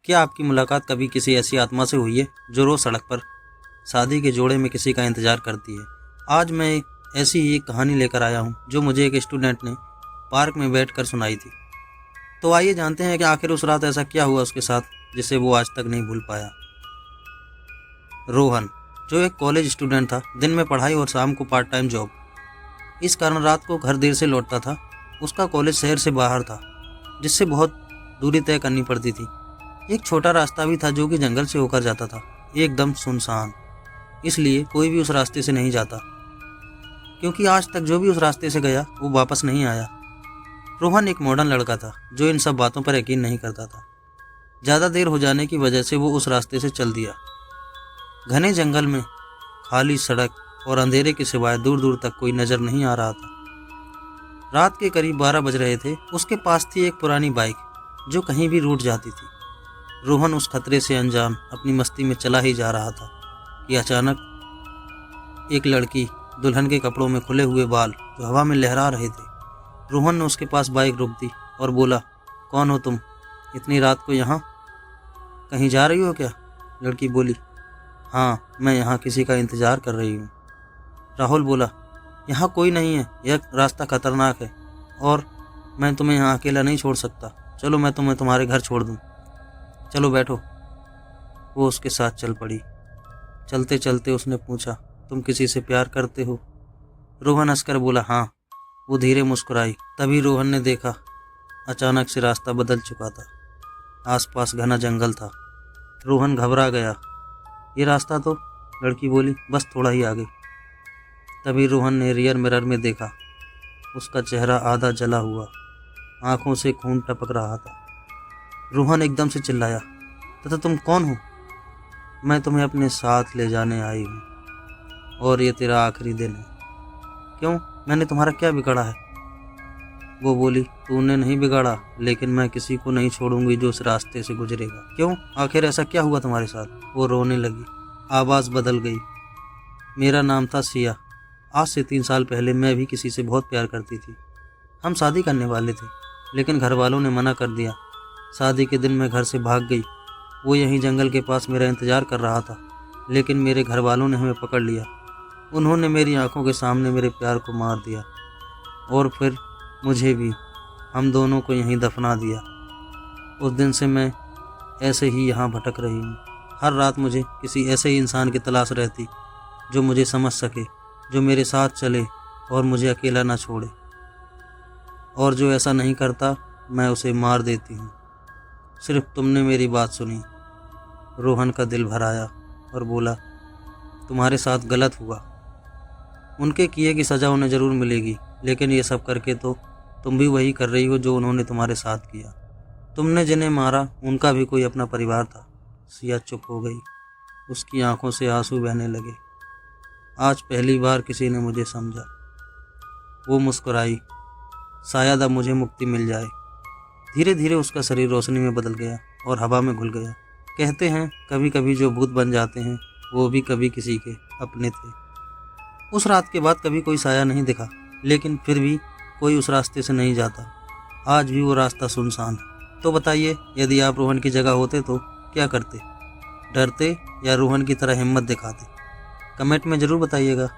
क्या आपकी मुलाकात कभी किसी ऐसी आत्मा से हुई है जो रोज सड़क पर शादी के जोड़े में किसी का इंतजार करती है? आज मैं ऐसी ही एक कहानी लेकर आया हूँ जो मुझे एक स्टूडेंट ने पार्क में बैठकर सुनाई थी। तो आइए जानते हैं कि आखिर उस रात ऐसा क्या हुआ उसके साथ जिसे वो आज तक नहीं भूल पाया। रोहन, जो एक कॉलेज स्टूडेंट था, दिन में पढ़ाई और शाम को पार्ट टाइम जॉब, इस कारण रात को घर देर से लौटता था। उसका कॉलेज शहर से बाहर था, जिससे बहुत दूरी तय करनी पड़ती थी। एक छोटा रास्ता भी था जो कि जंगल से होकर जाता था, एकदम सुनसान। इसलिए कोई भी उस रास्ते से नहीं जाता, क्योंकि आज तक जो भी उस रास्ते से गया वो वापस नहीं आया। रोहन एक मॉडर्न लड़का था जो इन सब बातों पर यकीन नहीं करता था। ज़्यादा देर हो जाने की वजह से वो उस रास्ते से चल दिया। घने जंगल में खाली सड़क और अंधेरे के सिवाय दूर दूर तक कोई नज़र नहीं आ रहा था। रात के करीब 12 बज रहे थे। उसके पास थी एक पुरानी बाइक जो कहीं भी रूठ जाती थी। रोहन उस खतरे से अनजान अपनी मस्ती में चला ही जा रहा था कि अचानक एक लड़की, दुल्हन के कपड़ों में खुले हुए बाल जो हवा में लहरा रहे थे। रोहन ने उसके पास बाइक रोक दी और बोला, कौन हो तुम? इतनी रात को यहाँ? कहीं जा रही हो क्या? लड़की बोली, हाँ, मैं यहाँ किसी का इंतज़ार कर रही हूँ। राहुल बोला, यहाँ कोई नहीं है, यह रास्ता खतरनाक है और मैं तुम्हें यहाँ अकेला नहीं छोड़ सकता। चलो, मैं तुम्हें तुम्हारे घर छोड़ दूँ। चलो बैठो। वो उसके साथ चल पड़ी। चलते चलते उसने पूछा, तुम किसी से प्यार करते हो? रोहन हंसकर बोला, हाँ। वो धीरे मुस्कुराई। तभी रोहन ने देखा, अचानक से रास्ता बदल चुका था। आसपास घना जंगल था। रोहन घबरा गया। ये रास्ता तो, लड़की बोली, बस थोड़ा ही आगे। तभी रोहन ने रियर मिरर में देखा। उसका चेहरा आधा जला हुआ, आंखों से खून टपक रहा था। रोहन एकदम से चिल्लाया, तथा तुम कौन हो? मैं तुम्हें अपने साथ ले जाने आई हूँ और ये तेरा आखिरी दिन है। क्यों? मैंने तुम्हारा क्या बिगाड़ा है? वो बोली, तूने नहीं बिगाड़ा, लेकिन मैं किसी को नहीं छोड़ूंगी जो इस रास्ते से गुजरेगा। क्यों? आखिर ऐसा क्या हुआ तुम्हारे साथ? वो रोने लगी। आवाज़ बदल गई। मेरा नाम था सिया। आज से 3 साल पहले मैं भी किसी से बहुत प्यार करती थी। हम शादी करने वाले थे, लेकिन घर वालों ने मना कर दिया। शादी के दिन मैं घर से भाग गई। वो यहीं जंगल के पास मेरा इंतज़ार कर रहा था, लेकिन मेरे घर वालों ने हमें पकड़ लिया। उन्होंने मेरी आंखों के सामने मेरे प्यार को मार दिया और फिर मुझे भी। हम दोनों को यहीं दफना दिया। उस दिन से मैं ऐसे ही यहाँ भटक रही हूँ। हर रात मुझे किसी ऐसे ही इंसान की तलाश रहती जो मुझे समझ सके, जो मेरे साथ चले और मुझे अकेला ना छोड़े। और जो ऐसा नहीं करता, मैं उसे मार देती हूँ। सिर्फ तुमने मेरी बात सुनी। रोहन का दिल भर आया और बोला, तुम्हारे साथ गलत हुआ। उनके किए की सज़ा उन्हें ज़रूर मिलेगी, लेकिन ये सब करके तो तुम भी वही कर रही हो जो उन्होंने तुम्हारे साथ किया। तुमने जिन्हें मारा उनका भी कोई अपना परिवार था। सिया चुप हो गई। उसकी आंखों से आंसू बहने लगे। आज पहली बार किसी ने मुझे समझा। वो मुस्कुराई, शायद अब मुझे मुक्ति मिल जाए। धीरे धीरे उसका शरीर रोशनी में बदल गया और हवा में घुल गया। कहते हैं कभी कभी जो भूत बन जाते हैं वो भी कभी किसी के अपने थे। उस रात के बाद कभी कोई साया नहीं दिखा, लेकिन फिर भी कोई उस रास्ते से नहीं जाता। आज भी वो रास्ता सुनसान है। तो बताइए, यदि आप रोहन की जगह होते तो क्या करते? डरते या रोहन की तरह हिम्मत दिखाते? कमेंट में ज़रूर बताइएगा।